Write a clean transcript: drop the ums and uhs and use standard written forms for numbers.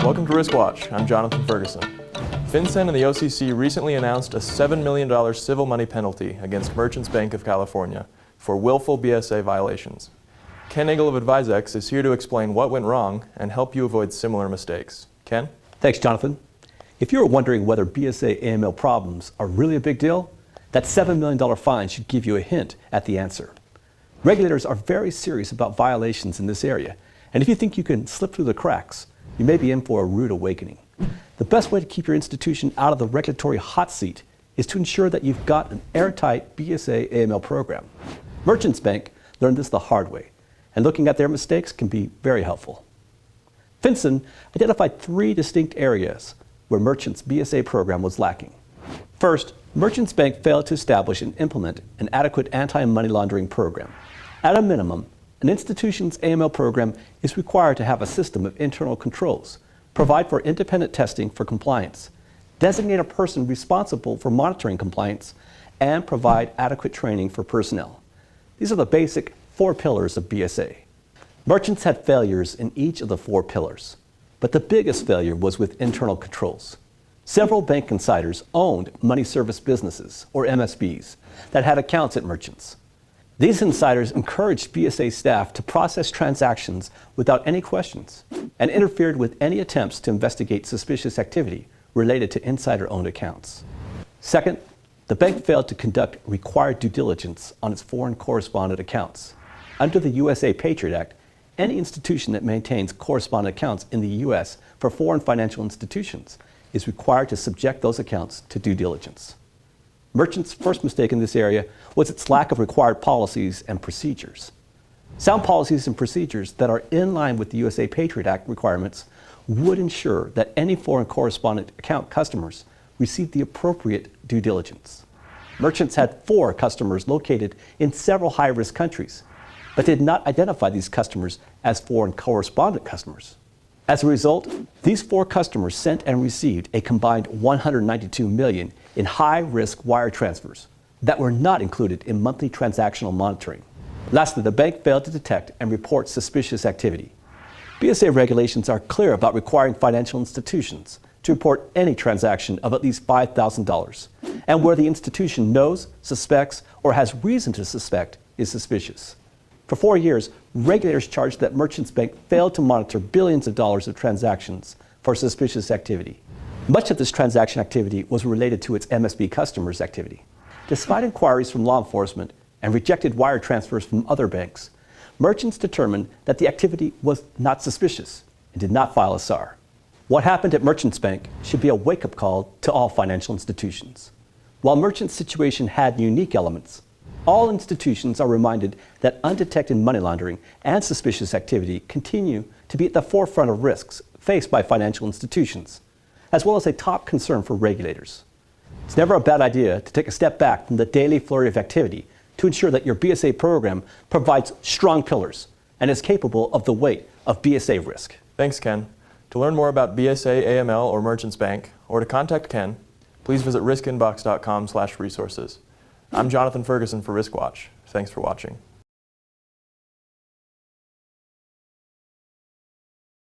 Welcome to Risk Watch. I'm Jonathan Ferguson. FinCEN and the OCC recently announced a $7 million civil money penalty against Merchants Bank of California for willful BSA violations. Ken Engel of AdviseX is here to explain what went wrong and help you avoid similar mistakes. Ken? Thanks, Jonathan. If you're wondering whether BSAAML problems are really a big deal, that $7 million fine should give you a hint at the answer. Regulators are very serious about violations in this area, and if you think you can slip through the cracks, you may be in for a rude awakening. The best way to keep your institution out of the regulatory hot seat is to ensure that you've got an airtight BSAAML program. Merchants Bank learned this the hard way, and looking at their mistakes can be very helpful. FinCEN identified 3 distinct areas where Merchants' BSA program was lacking. First, Merchants Bank failed to establish and implement an adequate anti-money laundering program. At a minimum, an institution's AML program is required to have a system of internal controls, provide for independent testing for compliance, designate a person responsible for monitoring compliance, and provide adequate training for personnel. These are the basic 4 pillars of BSA. Merchants had failures in each of the 4 pillars, but the biggest failure was with internal controls. Several bank insiders owned money service businesses, or MSBs, that had accounts at Merchants. These insiders encouraged BSA staff to process transactions without any questions and interfered with any attempts to investigate suspicious activity related to insider-owned accounts. Second, the bank failed to conduct required due diligence on its foreign correspondent accounts. Under the USA Patriot Act, any institution that maintains correspondent accounts in the U.S. for foreign financial institutions is required to subject those accounts to due diligence. Merchants' first mistake in this area was its lack of required policies and procedures. Sound policies and procedures that are in line with the USA Patriot Act requirements would ensure that any foreign correspondent account customers receive the appropriate due diligence. Merchants had 4 customers located in several high-risk countries, but did not identify these customers as foreign correspondent customers. As a result, these 4 customers sent and received a combined $192 million in high-risk wire transfers that were not included in monthly transactional monitoring. Lastly, the bank failed to detect and report suspicious activity. BSA regulations are clear about requiring financial institutions to report any transaction of at least $5,000, and where the institution knows, suspects, or has reason to suspect is suspicious. For 4 years, regulators charged that Merchants Bank failed to monitor billions of dollars of transactions for suspicious activity. Much of this transaction activity was related to its MSB customers' activity. Despite inquiries from law enforcement and rejected wire transfers from other banks, Merchants determined that the activity was not suspicious and did not file a SAR. What happened at Merchants Bank should be a wake-up call to all financial institutions. While Merchants' situation had unique elements, all institutions are reminded that undetected money laundering and suspicious activity continue to be at the forefront of risks faced by financial institutions, as well as a top concern for regulators. It's never a bad idea to take a step back from the daily flurry of activity to ensure that your BSA program provides strong pillars and is capable of the weight of BSA risk. Thanks, Ken. To learn more about BSA, AML, or Merchants Bank, or to contact Ken, please visit riskinbox.com/resources. I'm Jonathan Ferguson for Risk Watch. Thanks for watching.